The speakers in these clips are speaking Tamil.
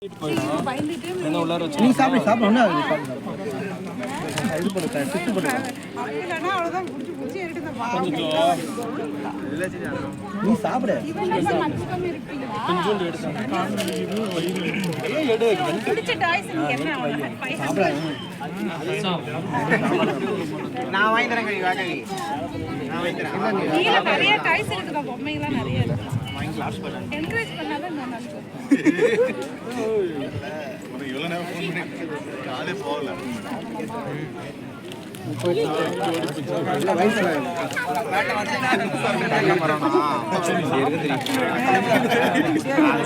நீ சாப்பிடு சாப்பிடு ஒண்ணு இது போடுங்க சுத்தி போடுங்க அப்படினா அவ்வளவுதான் குச்சி குச்சி எடுத்து நீ சாப்பிடு கொஞ்சம் எடுத்துங்க எடு குடிச்ச டாய்ஸ் நீ என்ன சாப்பிடு நான் வாங்கி தரேன் கவி வாங்க நான் வாங்கி தரேன் நீல நிறைய டாய்ஸ் இருக்குடா பொம்மைலாம் நிறைய இருக்கு வாங்கி கிளாஸ் பண்ணு என்கரேஜ் பண்ணாதான் நான் நல்லா ஒரு இவ்வளவு நேரம் ஃபோன் பண்ணி காலே போகல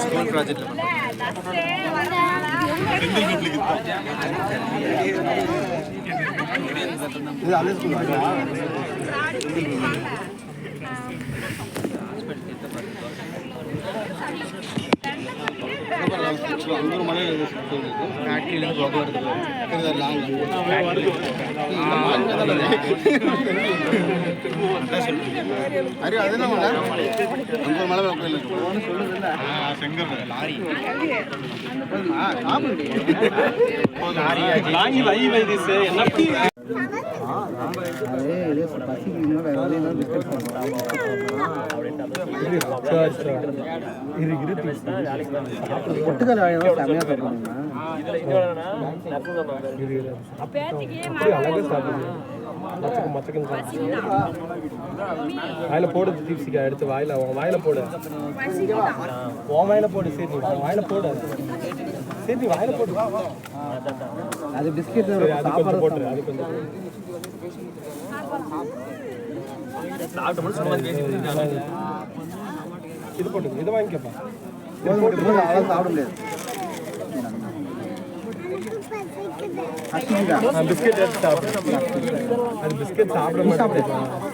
ஸ்கூல் ப்ராஜெக்ட் இது அதே ஸ்கூல் अंगूर मले फैक्ट्री पोग अरे अदे अंगूर मले பொட்டுக்கல் செமையா வாயில போடு தீப்சிக்கா எடுத்து வாயில வாயில போடு உன் வாயில போடு சரி வாயில போடு சரி வாயில போடு அது பிஸ்கெட் சாப்பாடு போட்டு அது கொஞ்சம் இது போட்டு இதை வாங்கிக்கப்பா சாப்பிட முடியாது பிஸ்கெட் எடுத்து சாப்பிடு அது பிஸ்கெட் சாப்பிட மாட்டேன்